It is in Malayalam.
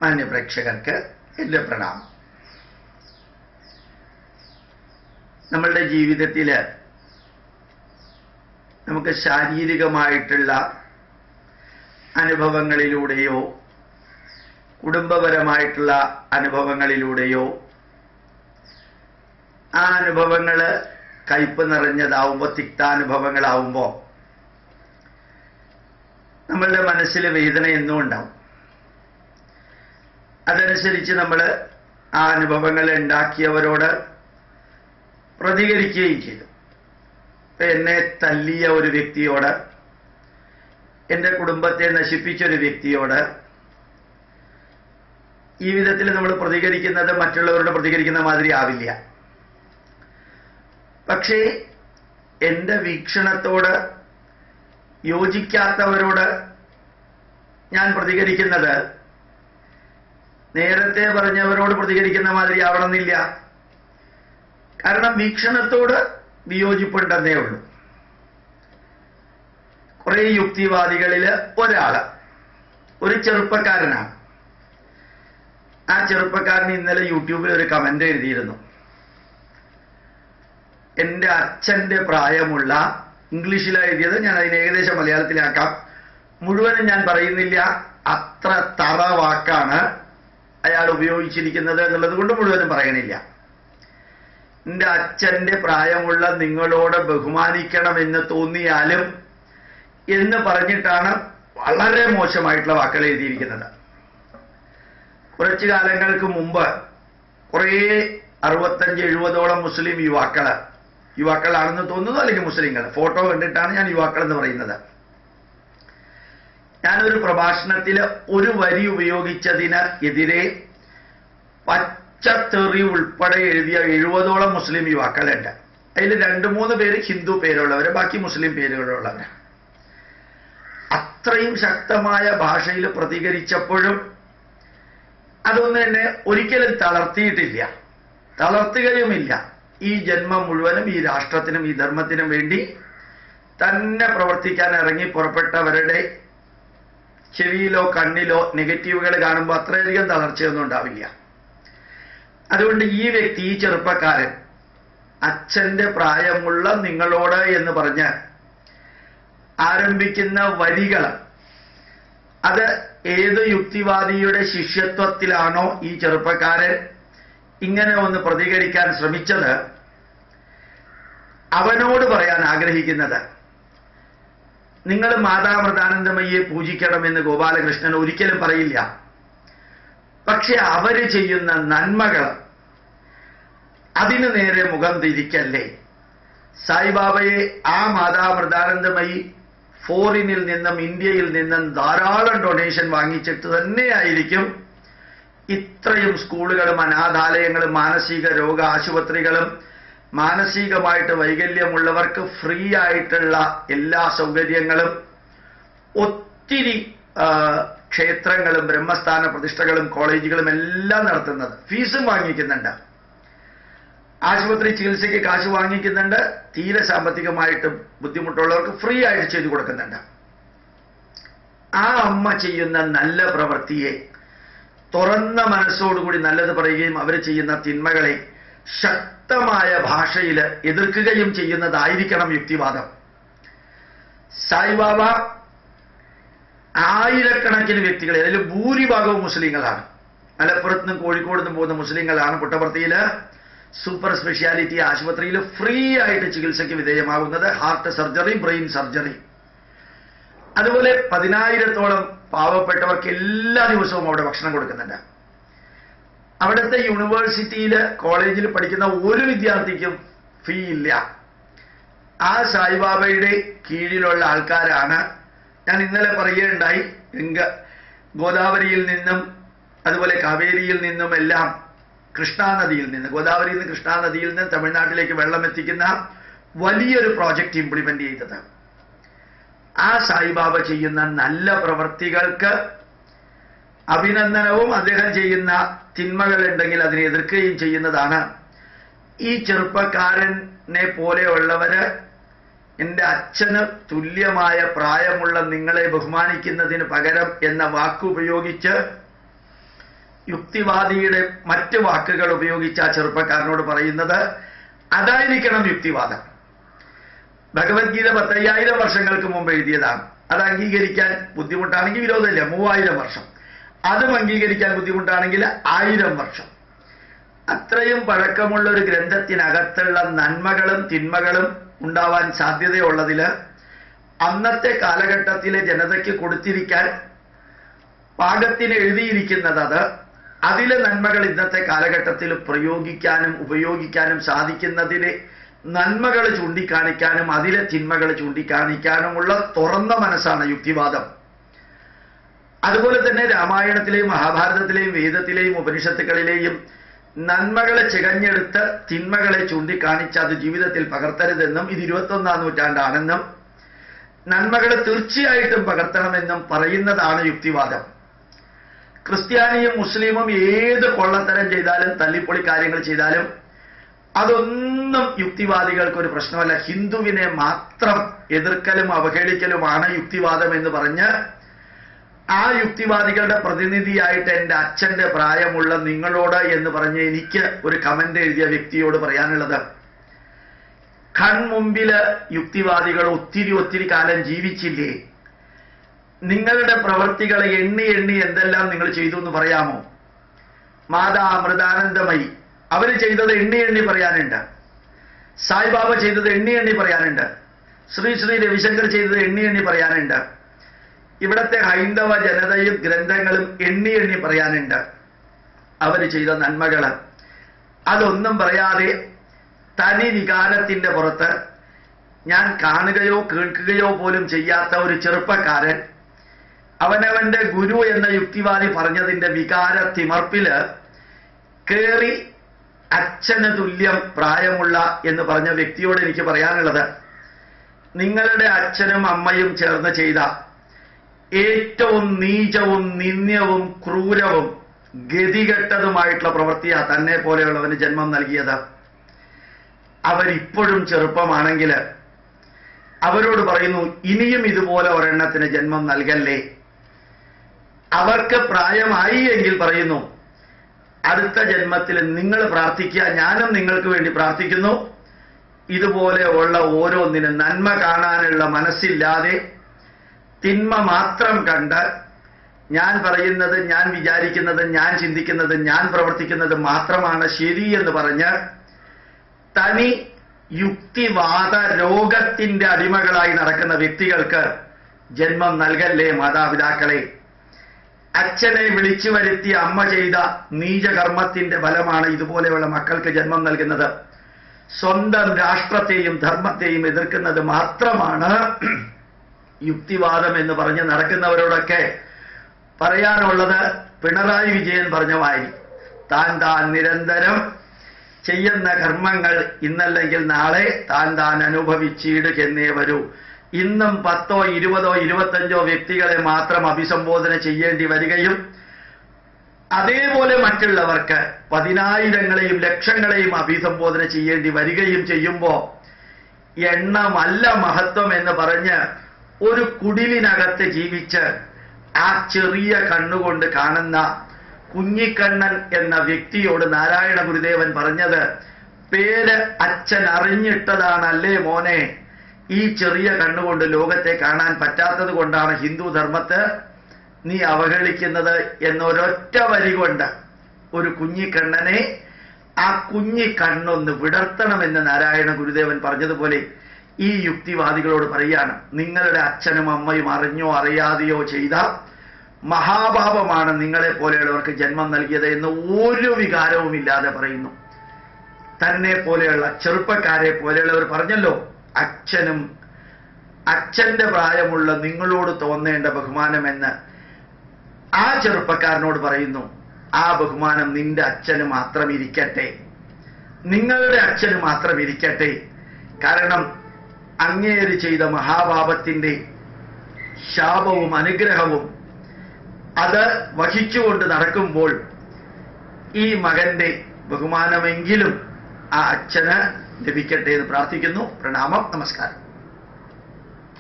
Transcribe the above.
മാന്യപ്രേക്ഷകർക്ക് എൻ്റെ പ്രണാമം. നമ്മളുടെ ജീവിതത്തിൽ നമുക്ക് ശാരീരികമായിട്ടുള്ള അനുഭവങ്ങളിലൂടെയോ കുടുംബപരമായിട്ടുള്ള അനുഭവങ്ങളിലൂടെയോ ആ അനുഭവങ്ങൾ കയ്പ് നിറഞ്ഞതാവുമ്പോൾ, തിക്താനുഭവങ്ങളാവുമ്പോൾ നമ്മളുടെ മനസ്സിൽ വേദന എന്നും ഉണ്ടാവും. അതനുസരിച്ച് നമ്മൾ ആ അനുഭവങ്ങൾ ഉണ്ടാക്കിയവരോട് പ്രതികരിക്കുകയും ചെയ്തു. എന്നെ തല്ലിയ ഒരു വ്യക്തിയോട്, എൻ്റെ കുടുംബത്തെ നശിപ്പിച്ച ഒരു വ്യക്തിയോട് ഈ വിധത്തിൽ നമ്മൾ പ്രതികരിക്കുന്നത് മറ്റുള്ളവരോട് പ്രതികരിക്കുന്ന മാതിരി ആവില്ല. പക്ഷേ എൻ്റെ വീക്ഷണത്തോട് യോജിക്കാത്തവരോട് ഞാൻ പ്രതികരിക്കുന്നത് നേരത്തെ പറഞ്ഞവരോട് പ്രതികരിക്കുന്ന മാതിരി ആവണമെന്നില്ല. കാരണം വീക്ഷണത്തോട് വിയോജിപ്പുണ്ടെന്നേ ഉള്ളൂ. കുറെ യുക്തിവാദികളിൽ ഒരു ചെറുപ്പക്കാരനാണ്. ആ ചെറുപ്പക്കാരൻ ഇന്നലെ യൂട്യൂബിൽ ഒരു കമന്റ് എഴുതിയിരുന്നു. എൻ്റെ അച്ഛൻ്റെ പ്രായമുള്ള, ഇംഗ്ലീഷിലാണ് എഴുതിയത്, ഞാൻ അതിന് ഏകദേശം മലയാളത്തിലാക്കാം, മുഴുവനും ഞാൻ പറയുന്നില്ല, അത്ര തറ വാക്കാണ് അയാൾ ഉപയോഗിച്ചിരിക്കുന്നത് എന്നുള്ളത് കൊണ്ട് മുഴുവനും പറയണില്ല. എൻ്റെ അച്ഛൻ്റെ പ്രായമുള്ള നിങ്ങളോട് ബഹുമാനിക്കണമെന്ന് തോന്നിയാലും എന്ന് പറഞ്ഞിട്ടാണ് വളരെ മോശമായിട്ടുള്ള വാക്കുകൾ എഴുതിയിരിക്കുന്നത്. കുറച്ചു കാലങ്ങൾക്ക് മുമ്പ് കുറേ 65-70ഓളം മുസ്ലിം യുവാക്കളാണെന്ന് തോന്നുന്നു, അല്ലെങ്കിൽ മുസ്ലിങ്ങൾ, ഫോട്ടോ കണ്ടിട്ടാണ് ഞാൻ യുവാക്കൾ എന്ന് പറയുന്നത്. ഞാനൊരു പ്രഭാഷണത്തിൽ ഒരു വരി ഉപയോഗിച്ചതിന് എതിരെ പച്ചത്തെറി ഉൾപ്പെടെ എഴുതിയ 70ഓളം മുസ്ലിം യുവാക്കളുണ്ട്. അതിൽ 2-3 പേര് ഹിന്ദു പേരുള്ളവർ, ബാക്കി മുസ്ലിം പേരുകളുള്ളവർ. അത്രയും ശക്തമായ ഭാഷയിൽ പ്രതികരിച്ചപ്പോഴും അതൊന്നും എന്നെ ഒരിക്കലും തളർത്തുകയുമില്ല. ഈ ജന്മം മുഴുവനും ഈ രാഷ്ട്രത്തിനും ഈ ധർമ്മത്തിനും വേണ്ടി തന്നെ പ്രവർത്തിക്കാൻ ഇറങ്ങി പുറപ്പെട്ടവരുടെ ചെവിയിലോ കണ്ണിലോ നെഗറ്റീവുകൾ കാണുമ്പോൾ അത്രയധികം തളർച്ചയൊന്നും ഉണ്ടാവില്ല. അതുകൊണ്ട് ഈ വ്യക്തി, ഈ ചെറുപ്പക്കാരൻ, അച്ഛൻ്റെ പ്രായമുള്ള നിങ്ങളോട് എന്ന് പറഞ്ഞ് ആരംഭിക്കുന്ന വരികൾ, അത് ഏത് യുക്തിവാദിയുടെ ശിഷ്യത്വത്തിലാണോ ഈ ചെറുപ്പക്കാരൻ ഇങ്ങനെ ഒന്ന് പ്രതികരിക്കാൻ ശ്രമിച്ചത്, അവനോട് പറയാൻ ആഗ്രഹിക്കുന്നത്, നിങ്ങൾ മാതാമൃതാനന്ദമയ്യെ പൂജിക്കണമെന്ന് ഗോപാലകൃഷ്ണൻ ഒരിക്കലും പറയില്ല. പക്ഷെ അവര് ചെയ്യുന്ന നന്മകൾ, അതിനു നേരെ മുഖം തിരിക്കല്ലേ. സായിബാബയെ ആ മാതാമൃതാനന്ദമയി ഫോറിനിൽ നിന്നും ഇന്ത്യയിൽ നിന്നും ധാരാളം ഡൊണേഷൻ വാങ്ങിച്ചിട്ട് തന്നെയായിരിക്കും ഇത്രയും സ്കൂളുകളും അനാഥാലയങ്ങളും മാനസിക രോഗ ആശുപത്രികളും മാനസികമായിട്ട് വൈകല്യമുള്ളവർക്ക് ഫ്രീ ആയിട്ടുള്ള എല്ലാ സൗകര്യങ്ങളും, ഒത്തിരി ക്ഷേത്രങ്ങളും ബ്രഹ്മസ്ഥാന പ്രതിഷ്ഠകളും കോളേജുകളും എല്ലാം നടത്തുന്നത്. ഫീസും വാങ്ങിക്കുന്നുണ്ട്, ആശുപത്രി ചികിത്സയ്ക്ക് കാശ് വാങ്ങിക്കുന്നുണ്ട്, തീരെ സാമ്പത്തികമായിട്ട് ബുദ്ധിമുട്ടുള്ളവർക്ക് ഫ്രീ ആയിട്ട് ചെയ്തു കൊടുക്കുന്നുണ്ട്. ആ അമ്മ ചെയ്യുന്ന നല്ല പ്രവൃത്തിയെ തുറന്ന മനസ്സോടുകൂടി നല്ലത് പറയുകയും അവർ ചെയ്യുന്ന തിന്മകളെ ശക്തമായ ഭാഷയിൽ എതിർക്കുകയും ചെയ്യുന്നതായിരിക്കണം യുക്തിവാദം. സായിബാബ ആയിരക്കണക്കിന് വ്യക്തികളെ, അതിൽ ഭൂരിഭാഗവും മുസ്ലിങ്ങളാണ്. മലപ്പുറത്ത് നിന്നും കോഴിക്കോട് നിന്നും പോകുന്ന മുസ്ലിങ്ങളാണ് പുട്ടപർത്തിയിൽ സൂപ്പർ സ്പെഷ്യാലിറ്റി ആശുപത്രിയിൽ ഫ്രീ ആയിട്ട് ചികിത്സയ്ക്ക് വിധേയമാകുന്നത്. Heart surgery, brain surgery. അതുപോലെ 10,000-ഓളം പാവപ്പെട്ടവർക്ക് എല്ലാ ദിവസവും അവിടെ ഭക്ഷണം കൊടുക്കുന്നുണ്ട്. അവിടുത്തെ യൂണിവേഴ്സിറ്റിയിൽ, കോളേജിൽ പഠിക്കുന്ന ഒരു വിദ്യാർത്ഥിക്കും ഫീ ഇല്ല. ആ സായിബാബയുടെ കീഴിലുള്ള ആൾക്കാരാണ്. ഞാൻ ഇന്നലെ പറയുകയുണ്ടായി, ഗോദാവരിയിൽ നിന്നും അതുപോലെ കാവേരിയിൽ നിന്നും എല്ലാം കൃഷ്ണാനദിയിൽ നിന്ന്, ഗോദാവരിയിൽ നിന്ന് കൃഷ്ണാനദിയിൽ നിന്ന് തമിഴ്നാട്ടിലേക്ക് വെള്ളം എത്തിക്കുന്ന വലിയൊരു പ്രോജക്റ്റ് ഇംപ്ലിമെന്റ് ചെയ്തത്. ആ സായിബാബ ചെയ്യുന്ന നല്ല പ്രവർത്തികൾക്ക് അഭിനന്ദനവും അദ്ദേഹം ചെയ്യുന്ന തിന്മകൾ ഉണ്ടെങ്കിൽ അതിനെ എതിർക്കുകയും ചെയ്യുന്നതാണ്. ഈ ചെറുപ്പക്കാരനെ പോലെയുള്ളവര് എൻ്റെ അച്ഛന് തുല്യമായ പ്രായമുള്ള നിങ്ങളെ ബഹുമാനിക്കുന്നതിന് പകരം എന്ന വാക്കുപയോഗിച്ച് യുക്തിവാദിയുടെ മറ്റ് വാക്കുകൾ ഉപയോഗിച്ച ആ ചെറുപ്പക്കാരനോട് പറയുന്നത് അതായിരിക്കണം യുക്തിവാദം. ഭഗവത്ഗീത 5000 വർഷങ്ങൾക്ക് മുമ്പ് എഴുതിയതാണ്. അത് അംഗീകരിക്കാൻ ബുദ്ധിമുട്ടാണെങ്കിൽ വിരോധമില്ല, 3000 വർഷം. അതും അംഗീകരിക്കാൻ ബുദ്ധിമുട്ടാണെങ്കിൽ 1000 വർഷം. അത്രയും പഴക്കമുള്ള ഒരു ഗ്രന്ഥത്തിനകത്തുള്ള നന്മകളും തിന്മകളും ഉണ്ടാവാൻ സാധ്യതയുള്ളതിൽ അന്നത്തെ കാലഘട്ടത്തിലെ ജനതയ്ക്ക് കൊടുത്തിരിക്കാൻ പാകത്തിന് എഴുതിയിരിക്കുന്നത് അതിലെ നന്മകൾ ഇന്നത്തെ കാലഘട്ടത്തിൽ പ്രയോഗിക്കാനും ഉപയോഗിക്കാനും സാധിക്കുന്നതിലെ നന്മകൾ ചൂണ്ടിക്കാണിക്കാനും അതിലെ തിന്മകൾ ചൂണ്ടിക്കാണിക്കാനുമുള്ള തുറന്ന മനസ്സാണ് യുക്തിവാദം. അതുപോലെ തന്നെ രാമായണത്തിലെയും മഹാഭാരതത്തിലെയും വേദത്തിലെയും ഉപനിഷത്തുകളിലെയും നന്മകളെ ചികഞ്ഞെടുത്ത് തിന്മകളെ ചൂണ്ടിക്കാണിച്ച് അത് ജീവിതത്തിൽ പകർത്തരുതെന്നും ഇത് 21ാം നൂറ്റാണ്ടാണെന്നും നന്മകളെ തീർച്ചയായിട്ടും പകർത്തണമെന്നും പറയുന്നതാണ് യുക്തിവാദം. ക്രിസ്ത്യാനിയും മുസ്ലിമും ഏത് കൊള്ളത്തരം ചെയ്താലും തല്ലിപ്പൊളി കാര്യങ്ങൾ ചെയ്താലും അതൊന്നും യുക്തിവാദികൾക്കൊരു പ്രശ്നമല്ല. ഹിന്ദുവിനെ മാത്രം എതിർക്കലും അവഹേളിക്കലുമാണ് യുക്തിവാദം എന്ന് പറഞ്ഞ് ആ യുക്തിവാദികളുടെ പ്രതിനിധിയായിട്ട് എൻ്റെ അച്ഛൻ്റെ പ്രായമുള്ള നിങ്ങളോട് എന്ന് പറഞ്ഞ് എനിക്ക് ഒരു കമന്റ് എഴുതിയ വ്യക്തിയോട് പറയാനുള്ളത്, കൺമുമ്പില് യുക്തിവാദികൾ ഒത്തിരി കാലം ജീവിച്ചില്ലേ? നിങ്ങളുടെ പ്രവൃത്തികളെ എണ്ണി എന്തെല്ലാം നിങ്ങൾ ചെയ്തു എന്ന് പറയാമോ? മാതാ അമൃതാനന്ദമയി അവര് ചെയ്തത് എണ്ണി പറയാനുണ്ട്. സായിബാബ ചെയ്തത് എണ്ണി പറയാനുണ്ട്. ശ്രീ രവിശങ്കർ ചെയ്തത് എണ്ണി പറയാനുണ്ട്. ഇവിടത്തെ ഹൈന്ദവ ജനതയും ഗ്രന്ഥങ്ങളും എണ്ണി പറയാനുണ്ട് അവർ ചെയ്ത നന്മകൾ. അതൊന്നും പറയാതെ തനി വികാരത്തിന്റെ പുറത്ത് ഞാൻ കാണുകയോ കേൾക്കുകയോ പോലും ചെയ്യാത്ത ഒരു ചെറുപ്പക്കാരൻ അവനവന്റെ ഗുരു എന്ന യുക്തിവാദി പറഞ്ഞതിന്റെ വികാര തിമർപ്പില് കേറി അച്ഛന് തുല്യം പ്രായമുള്ള എന്ന് പറഞ്ഞ വ്യക്തിയോട് എനിക്ക് പറയാനുള്ളത്, നിങ്ങളുടെ അച്ഛനും അമ്മയും ചേർന്ന് ചെയ്ത ഏറ്റവും നീചവും നിന്ദ്യവും ക്രൂരവും ഗതികെട്ടതുമായിട്ടുള്ള പ്രവൃത്തിയാ തന്നെ പോലെയുള്ളവന് ജന്മം നൽകിയത്. അവരിപ്പോഴും ചെറുപ്പമാണെങ്കിൽ അവരോട് പറയുന്നു, ഇനിയും ഇതുപോലെ ഒരെണ്ണത്തിന് ജന്മം നൽകല്ലേ. അവർക്ക് പ്രായമായി എങ്കിൽ പറയുന്നു, അടുത്ത ജന്മത്തിൽ നിങ്ങൾ പ്രാർത്ഥിക്കുക, ഞാനും നിങ്ങൾക്ക് വേണ്ടി പ്രാർത്ഥിക്കുന്നു. ഇതുപോലെ ഉള്ള ഓരോന്നിനും നന്മ കാണാനുള്ള മനസ്സില്ലാതെ തിന്മ മാത്രം കണ്ട് ഞാൻ പറയുന്നത്, ഞാൻ വിചാരിക്കുന്നത്, ഞാൻ ചിന്തിക്കുന്നത്, ഞാൻ പ്രവർത്തിക്കുന്നത് മാത്രമാണ് ശരി എന്ന് പറഞ്ഞ് തനി യുക്തിവാദ രോഗത്തിന്റെ അടിമകളായി നടക്കുന്ന വ്യക്തികൾക്ക് ജന്മം നൽകല്ലേ മാതാപിതാക്കളെ. അച്ഛനെ വിളിച്ചു വരുത്തി അമ്മ ചെയ്ത നീചകർമ്മത്തിന്റെ ഫലമാണ് ഇതുപോലെയുള്ള മക്കൾക്ക് ജന്മം നൽകുന്നത്. സ്വന്തം രാഷ്ട്രത്തെയും ധർമ്മത്തെയും എതിർക്കുന്നത് മാത്രമാണ് യുക്തിവാദം എന്ന് പറഞ്ഞ് നടക്കുന്നവരോടൊക്കെ പറയാനുള്ളത് പിണറായി വിജയൻ പറഞ്ഞ മാതിരി താൻ നിരന്തരം ചെയ്യുന്ന കർമ്മങ്ങൾ ഇന്നല്ലെങ്കിൽ നാളെ താൻ അനുഭവിച്ചിടുകെന്നേ വരൂ. ഇന്നും 10, 20, 25 വ്യക്തികളെ മാത്രം അഭിസംബോധന ചെയ്യേണ്ടി വരികയും അതേപോലെ മറ്റുള്ളവർക്ക് 10,000-ങ്ങളെയും ലക്ഷങ്ങളെയും അഭിസംബോധന ചെയ്യേണ്ടി വരികയും ചെയ്യുമ്പോൾ എണ്ണമല്ല മഹത്വം എന്ന് പറഞ്ഞ് ഒരു കുടിലിനകത്ത് ജീവിച്ച് ആ ചെറിയ കണ്ണുകൊണ്ട് കാണുന്ന കുഞ്ഞിക്കണ്ണൻ എന്ന വ്യക്തിയോട് നാരായണ ഗുരുദേവൻ പറഞ്ഞത്, പേര് അച്ഛൻ അറിഞ്ഞിട്ടതാണല്ലേ മോനെ, ഈ ചെറിയ കണ്ണുകൊണ്ട് ലോകത്തെ കാണാൻ പറ്റാത്തത് കൊണ്ടാണ് ഹിന്ദു ധർമ്മത്തെ നീ അവഹേളിക്കുന്നത് എന്നൊരൊറ്റ വരി കൊണ്ട് ഒരു കുഞ്ഞിക്കണ്ണനെ ആ കുഞ്ഞിക്കണ്ണൊന്ന് വിടർത്തണമെന്ന് നാരായണ ഗുരുദേവൻ പറഞ്ഞതുപോലെ ഈ യുക്തിവാദികളോട് പറയാണ്, നിങ്ങളുടെ അച്ഛനും അമ്മയും അറിഞ്ഞോ അറിയാതെയോ ചെയ്ത മഹാപാപമാണ് നിങ്ങളെ പോലെയുള്ളവർക്ക് ജന്മം നൽകിയത് എന്ന് ഒരു വികാരവും ഇല്ലാതെ പറയുന്നു. തന്നെ പോലെയുള്ള ചെറുപ്പക്കാരെ പോലെയുള്ളവർ പറഞ്ഞല്ലോ, അച്ഛന്റെ പ്രായമുള്ള നിങ്ങളോട് തോന്നേണ്ട ബഹുമാനമെന്ന് ആ ചെറുപ്പക്കാരനോട് പറയുന്നു. ആ ബഹുമാനം നിന്റെ അച്ഛന് മാത്രം ഇരിക്കട്ടെ, നിങ്ങളുടെ അച്ഛന് മാത്രം ഇരിക്കട്ടെ. കാരണം അങ്ങേര് ചെയ്ത മഹാപാപത്തിന്റെ ശാപവും അനുഗ്രഹവും അത് വഹിച്ചുകൊണ്ട് നടക്കുമ്പോൾ ഈ മകന്റെ ബഹുമാനമെങ്കിലും ആ അച്ഛന് ലഭിക്കട്ടെ എന്ന് പ്രാർത്ഥിക്കുന്നു. പ്രണാമം, നമസ്കാരം.